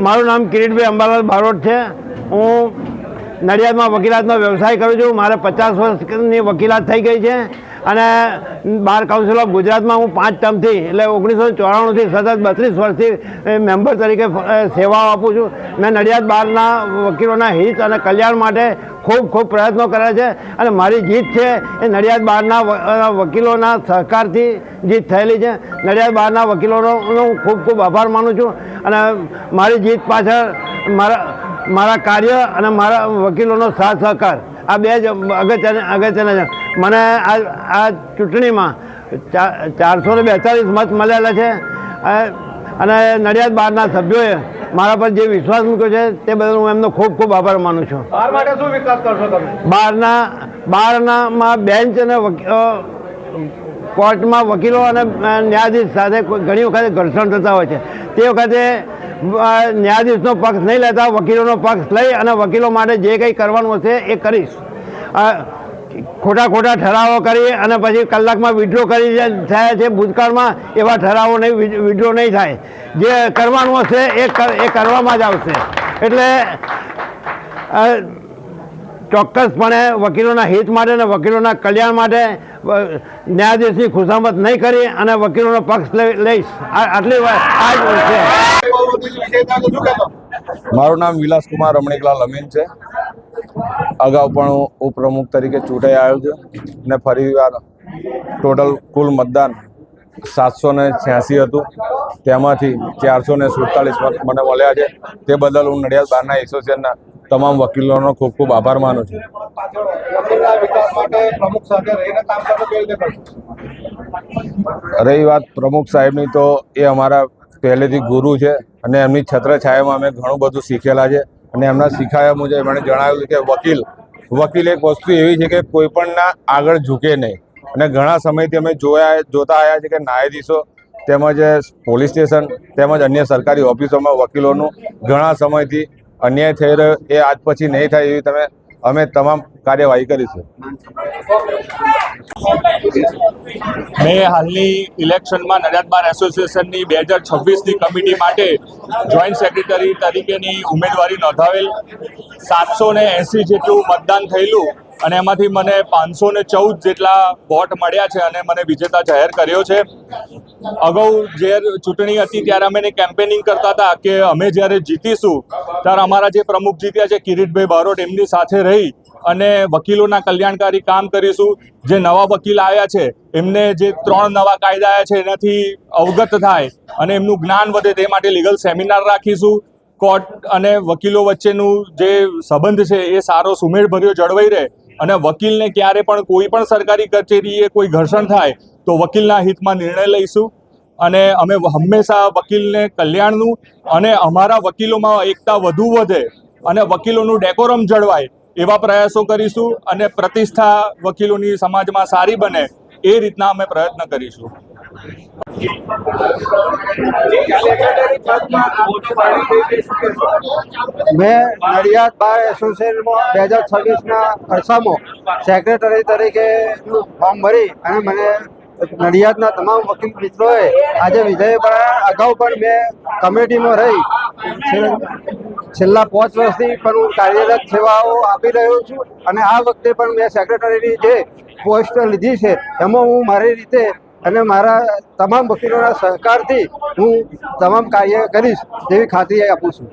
મારું નામ કિરીટભાઈ અંબાલાલ બારોટ છે। હું નડિયાદમાં વકીલાતનો વ્યવસાય કરું છું। મારે 50 વર્ષની વકીલાત થઈ ગઈ છે અને બાર કાઉન્સિલ ઓફ ગુજરાતમાં હું 5 ટર્મથી એટલે 1994થી સતત 32 વર્ષથી મેમ્બર તરીકે સેવાઓ આપું છું। મેં નડિયાદ બારના વકીલોના હિત અને કલ્યાણ માટે ખૂબ પ્રયત્નો કર્યા છે અને મારી જીત છે એ નડિયાદ બારના વકીલોના સહકારથી જીત થયેલી છે। નડિયાદ બારના વકીલોનો હું ખૂબ આભાર માનું છું અને મારી જીત પાછળ મારા કાર્ય અને મારા વકીલોનો સાથ સહકાર આ બે જ અગત્યના છે। મને આ ચૂંટણીમાં 442 મત મળેલા છે અને નડિયાદ બારના સભ્યોએ મારા પર જે વિશ્વાસ મૂક્યો છે તે બદલ હું એમનો ખૂબ આભાર માનું છું। બાર માટે શું વિકાસ કરશો તમે? બારનામાં બેન્ચ અને કોર્ટમાં વકીલો અને ન્યાયાધીશ સાથે ઘણી વખતે ઘર્ષણ થતા હોય છે। તે વખતે ન્યાયાધીશનો પક્ષ નહીં લેતા વકીલોનો પક્ષ લઈ અને વકીલો માટે જે કંઈ કરવાનું હશે એ કરીશ। ખોટા ઠરાવો કરી અને પછી કલાકમાં વિડ્રો કરી થયા છે ભૂતકાળમાં, એવા ઠરાવો વિડ્રો નહીં થાય। જે કરવાનું હશે એ કરવામાં જ આવશે। એટલે ચોક્કસપણે વકીલોના હિત માટે અને વકીલોના કલ્યાણ માટે ન્યાયાધીશની ખુશામત નહીં કરી અને વકીલોનો પક્ષ લઈશ। આટલી વાત આ જ છે। મારું નામ વિલાસકુમાર રમણીકલાલ અમીન છે। અગાઉ પણ હું ઉપપ્રમુખ તરીકે ચૂંટાઈ આવ્યો છું અને ફરી વાર ટોટલ કુલ મતદાન 786 હતું, તેમાંથી 447 મત મને મળ્યા છે। તે બદલ હું નડિયાદ બારના એસોસિએશનના તમામ વકીલોનો ખૂબ આભાર માનું છું। રહી વાત પ્રમુખ સાહેબની, તો એ અમારા પહેલેથી ગુરુ છે અને એમની છત્રછાયામાં અમે ઘણું બધું શીખેલા છે અને એમના શીખાયા મુજબ એમણે જણાવ્યું કે વકીલ એક વસ્તુ એવી છે કે કોઈ પણના આગળ ઝૂકે નહીં। અને ઘણા સમયથી અમે જોતા આવ્યા છે કે ન્યાયાધીશો તેમજ પોલીસ સ્ટેશન તેમજ અન્ય સરકારી ઓફિસોમાં વકીલોનું ઘણા સમયથી અન્યાય થઈ રહ્યો, એ આજ પછી નહીં થાય એવી અમે તમામ કાર્યવાહી કરીશું। મેં હાલની ઇલેક્શનમાં નડિયાદ બાર એસોસિએશનની 2026ની કમિટી માટે જોઈન્ટ સેક્રેટરી તરીકેની ઉમેદવારી નોંધાવેલ। 780 જેટલું મતદાન થયેલું અને એમાંથી મને 514 જેટલા વોટ મળ્યા છે અને મને વિજેતા જાહેર કર્યો છે। અગાઉ જ્યારે ચૂંટણી હતી ત્યારે અમે કેમ્પેનિંગ કરતા હતા કે અમે જ્યારે જીતીશું ત્યારે અમારા જે પ્રમુખ જીત્યા છે કિરીટભાઈ બારોટ, એમની સાથે રહી અને વકીલોના કલ્યાણકારી કામ કરીશું। જે નવા વકીલ આવ્યા છે એમને જે 3 નવા કાયદા આવ્યા છે એનાથી અવગત થાય અને એમનું જ્ઞાન વધે તે માટે લીગલ સેમિનાર રાખીશું। કોર્ટ અને વકીલો વચ્ચેનું જે સંબંધ છે એ સારો સુમેળભર્યો જળવાઈ રહે અને વકીલને ક્યારે પણ કોઈ પણ સરકારી કચેરીએ કોઈ ઘર્ષણ થાય તો વકીલના હિતમાં નિર્ણય લઈશું અને અમે હંમેશા વકીલને કલ્યાણનું અને અમારા વકીલોમાં એકતા વધુ વધે અને વકીલોનું ડેકોરમ જળવાય એવા પ્રયાસો કરીશું અને પ્રતિષ્ઠા વકીલોની સમાજમાં સારી બને એ રીતના અમે પ્રયત્ન કરીશું। મેં નડિયાદ બાર એસોસિએશનમાં 2026ના અરસામાં સેક્રેટરી તરીકેનું ફોર્મ ભરી અને મને નડિયાદના તમામ વકીલ મિત્રોએ આજે વિજય બનાવ્યા। અગાઉ પણ મેં કમિટીમાં રહી છેલ્લા 5 વર્ષથી પણ હું કાર્યરત સેવાઓ આપી રહ્યો છું અને આ વખતે પણ મેં સેક્રેટરીની જે પોસ્ટ લીધી છે એમાં હું મારી રીતે અને મારા તમામ વકીલોના સહકારથી હું તમામ કાર્ય કરીશ તેવી ખાતરી આપું છું।